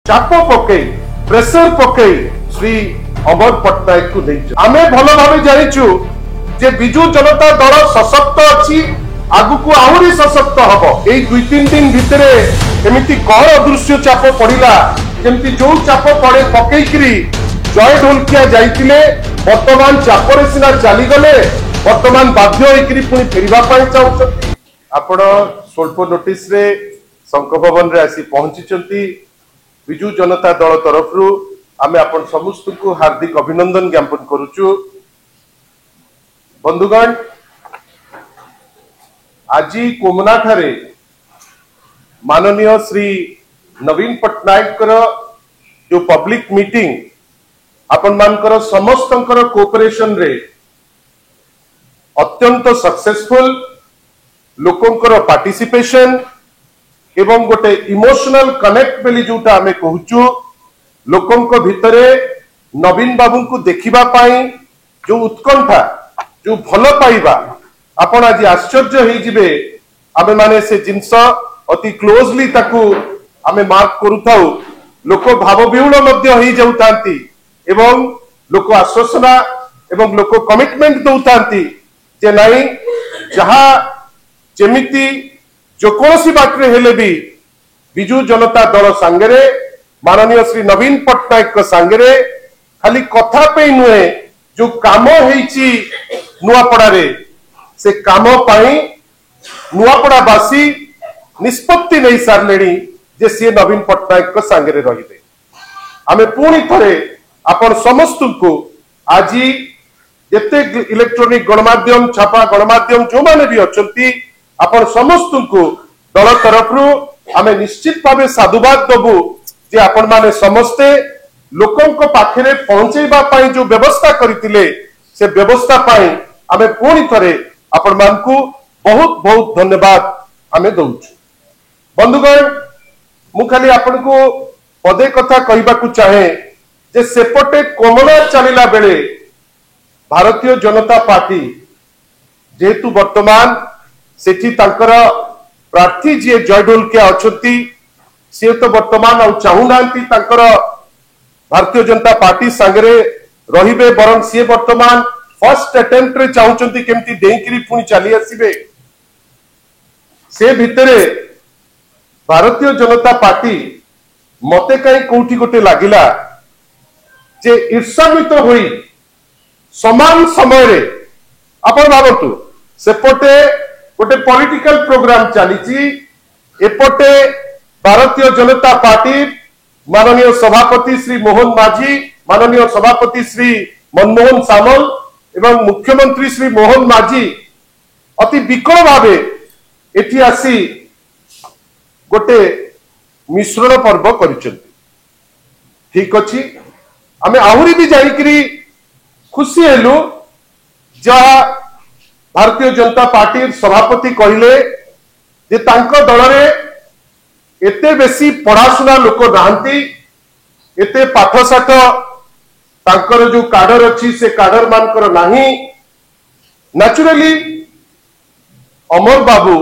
चाप पकई प्रेसर पकई श्री अमर पट्टनायक को नहीं आमे भल भाव जानिचु जे बिजु जनता दल सशक्त अछि आगु को आहुरी सशक्त हबो एई 2-3 दिन भितरे केमिति कौन अदृश्य चाप पड़िला केमिति जो चाप पड़े पकईकरी जय ढोलकिया जाइतिले वर्तमान चापरे सिना चली गले वर्तमान बाध्य होइकरी पुनी फेरिबा पई चाहुछथि आपण स्वल्प नोटिस रे शंख भवन रे आसी पहुंची विजु जनता दल तरफ आमे आपण समस्त को हार्दिक अभिनंदन ज्ञापन करुचु। बंधुगण आज कोमना ठारे माननीय श्री नवीन पट्टनायक जो पब्लिक मीटिंग आपण मानकर समस्त कोऑपरेशन रे अत्यंत सक्सेसफुल लोकंकर पार्टिसिपेशन एवं गोटे इमोशनल कनेक्ट बेली जोटा आमे कहूचु लोकंक भितरे नवीन बाबू को देखिबा पाई जो उत्कंठा जो भल पाइबा आपण आज आश्चर्य हो जिबे आमे माने से जिंस अति क्लोजली ताकू आमे मार्क करूथाउ लोक भाव विहुल मध्य हो जाउतांती एवं लोक आश्वासना एवं लोक कमिटमेंट दउतांती जे नाही जहा जेमिति जो कोसी बाटरे हेले भी बिजु जनता दल सांगरे माननीय श्री नवीन पट्टनायक सांगरे खाली कथा पे नुहे जो काम होईची नुआपड़ा रे से काम पाई नुआपड़ावासी निष्पत्ति नहीं सारलेणी जे सी नवीन पट्टनायक सांगरे रहिबे आमे पुणी थरे आपण समस्त को आज जेते इलेक्ट्रॉनिक गणमाध्यम छापा गणमाध्यम जो माने भी अछंती आपण समस्त को दल तरफ आमे निश्चित भाव साधुवाद दबु जे आपण माने समस्ते लोकंक पाखरे पहुंचेबा पाई जो व्यवस्था करथिले से व्यवस्था पाई आमे पुणी थरे आपण मानकू बहुत बहुत धन्यवाद आमे दउछु। बंधुगण मु खाली आपण को पदे कथा कहबा को चाहे जे सेपटे कोमला चलिला बेले भारतीय जनता पार्टी जेतु वर्तमान सेठी तांकर प्रार्थी जी जय ढोलकिया अछंती से तो वर्तमान आ चाहुनांती तांकर भारतीय जनता पार्टी सांगरे रहिबे बरन से वर्तमान फर्स्ट अटेम्प्ट रे चाहुचंती केमती डेंकिरी पुनी चली आसीबे से भितरे भारतीय जनता पार्टी मते काई कोठी गोटे लागिला जे ईर्षान्वित होई समान समय रे आपण भाबतु सेपटे गोटे पॉलिटिकल प्रोग्राम चली एपटे भारतीय जनता पार्टी माननीय सभापति श्री मोहन माझी माननीय सभापति श्री मनमोहन सामल एवं मुख्यमंत्री श्री मोहन माझी अति विकल भावे एठी आसी गोटे मिश्रण पर्व करिसेंती ठीक अछि आमे आहुरी भी जाईकरी खुशी हेलु जहा भारतीय जनता पार्टी सभापति कहले जे तांको दल रे एते बेसी पढ़ाशुना लोक नाहंती एते पाठसाठ तांकर जो काडर अछि से काडर मानकर नाही नेचुरली अमर बाबू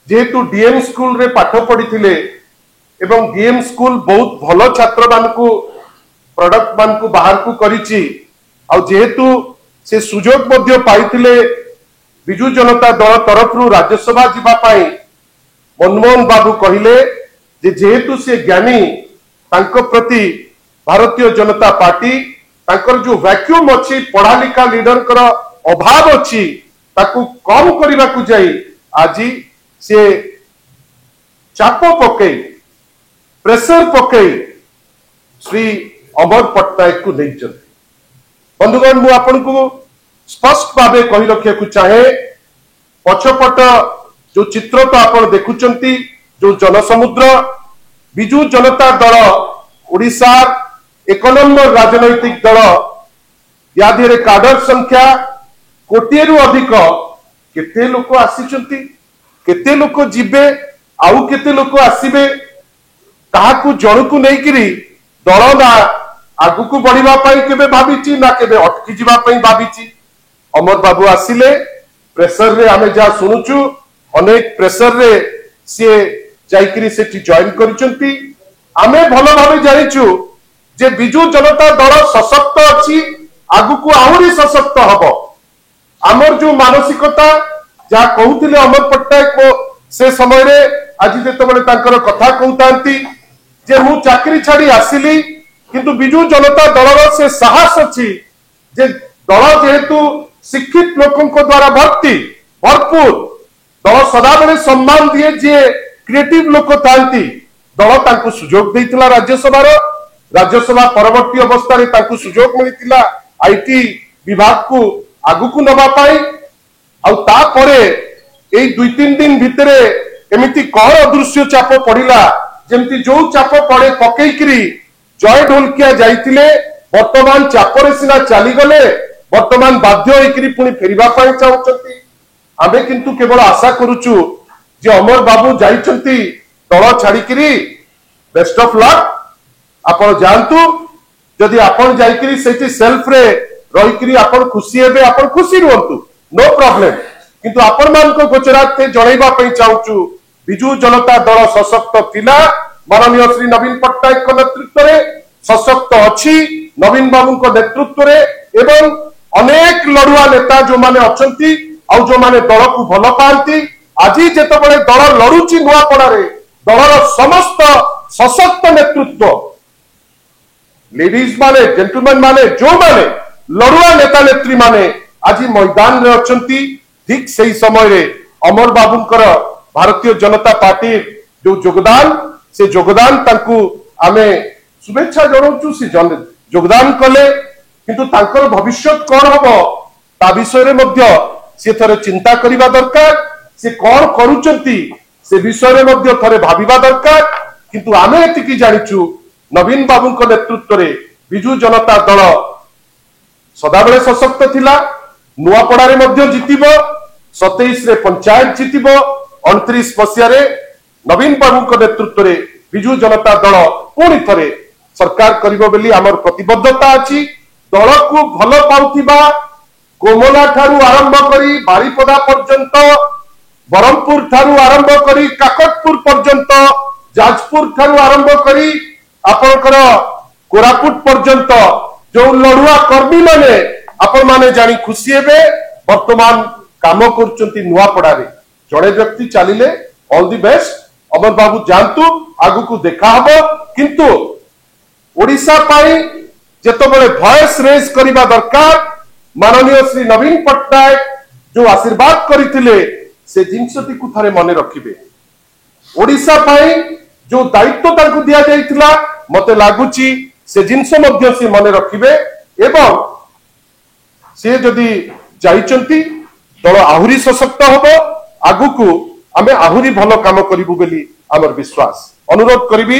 जेतु डीएम स्कूल रे पाठ पढ़िथिले एवं डीएम स्कूल बहुत भलो छात्र मानकू प्रोडक्ट मानकू बाहर को करिछि आ जेतु से सुजोग मध्य पाइथिले बिजु जनता दल तरफ राज्यसभा जीवा पाई मनमोहन बाबू कहले जे जेहेतु से ज्ञानी तांको प्रति भारतीय जनता पार्टी तांकर जो वैक्यूम अछि पढ़ा लिखा लीडर कर अभाव अछि ताकू कम करबा को जाई आज से चाप पकई प्रेशर पकई श्री अमर पट्टनायक को नहीं चलते। बंधुगण मु आपन को स्पष्ट भावे कही रखिया को चाहे पछपट जो चित्र तो आपण देखुचंती जो जनसमुद्र बिजु जनता दल ओडिशा एक नंबर राजनैतिक दल या धीरे काडर संख्या कोटिए रु अधिक केते लोक आसीचंती केते लोक जिबे आउ केते लोक आसीबे काहाकू जणकू नेकिरी दल ना आगु को बढ़िबा पई केबे भाबिची ना केबे अटकी जिबा पई भाबिची अमर बाबू आसिले प्रेशर रे आमे जा सुनुचु अनेक प्रेशर रे से जाइकरी सेठी जॉइन करिसंती आमे भल भाव जानिचु जे बिजु जनता दल सशक्त अछि आगुकू आहुरी सशक्त हबो आमर जो मानसिकता जहा कहूतिले अमर पट्टनायक से समय रे आज जेतबेले तांकर कथा कहतांती जे मु चाकरी छाड़ी आसिली किंतु बिजु जनता दलर से साहस अछि जे दल जेहेतु शिक्षित लोकों द्वारा भरपूर दल सदा बेले सम्मान दिए जे क्रिएटिव लोक थांती दल तांको सुजोग देइतिला राज्यसभा परवर्ती अवस्था रे तांको सुजोग मिलितिला आईटी विभाग को आगुकू नबा पाई आउ तापरे एई 2-3 दिन भितरे एमिति कौन अदृश्य चाप पड़िला जेमति जो चाप पड़े पकेइकरी जय ढोलकिया जाइतिले वर्तमान चापरे सिना चली गले वर्तमान बाध्य होइकरी पुनी फेरिबा पाई चाहुचंती आमे किंतु केवल आशा करूचु जे अमर बाबू जाइचंती दल छाड़िकरी बेस्ट ऑफ लक आपण जानतु जदि आपण जाइकरी सेठी सेल्फ रे रहिकरी आपण खुशी हेबे आपण खुशी रहंतु नो प्रॉब्लम किंतु आपण मान को गोचराते जणैबा पई चाहुचु बिजु जनता दल सशक्त थिला माननीय श्री नवीन पट्टनायक को नेतृत्व रे सशक्त अछि नवीन बाबू को नेतृत्व रे एवं अनेक लड़ुआ नेता जो माने अछंती आ जो माने दल को भल पांती आज जेतबेले दल लड़ुची नुआपड़ा रे दलर समस्त सशक्त नेतृत्व लेडीज माने जेंटलमैन माने जो माने लड़ुआ नेता नेत्री माने आज मैदान रे अछंती ठीक सही समय रे अमर बाबूंकर भारतीय जनता पार्टी जो योगदान तांकु आमे शुभेच्छा जणाउछु से योगदान कले किंतु तांकर भविष्य कौन हबो ता विषय रे मध्य से थरे चिंता करिबा दरकार से कौन करूचंती से विषय रे मध्य थरे भाबिबा दरकार किंतु आमे एतिकी जानिचु नवीन बाबूंक नेतृत्व रे बिजु जनता दल सदाबेले सशक्त थिला नुआपड़ा रे मध्य जितिबो 27 रे पंचायत जितिबो 29 मसिया रे नवीन बाबूंक नेतृत्व रे बिजु जनता दल पुणी थरे सरकार करिबो बेली हमर प्रतिबद्धता अछि दल को भल पाउथिबा कोमला ठारू आरंभ करी बारीपदा पर्यंत बरमपुर ठारू आरंभ करी काकटपुर पर्यंत जाजपुर ठारू आरंभ करी आपनकर कोरापुट पर्यंत जो लड़ुआ कर्मी माने आपण माने जानी खुशी हेबे वर्तमान काम करचंती नुआपड़ा रे जड़े व्यक्ति चलिले ऑल द बेस्ट अमर बाबू जानतु आगु को देखा हबो किंतु ओडिशा पाई जेतबेले वॉइस रेज करिबा दरकार माननीय श्री नवीन पट्टनायक जो आशीर्वाद करथिले से जिंसटी को थारे मने रखिबे ओडिशा पाई जो दायित्व तांकु दिया जाइतिला मते लागुची से जिंस मध्य से मने रखिबे एवं से जदि जाइचंती दल आहुरी सशक्त हबो आगु को आमे आहुरी भलो काम करिबु बेली हमर विश्वास अनुरोध करिबी।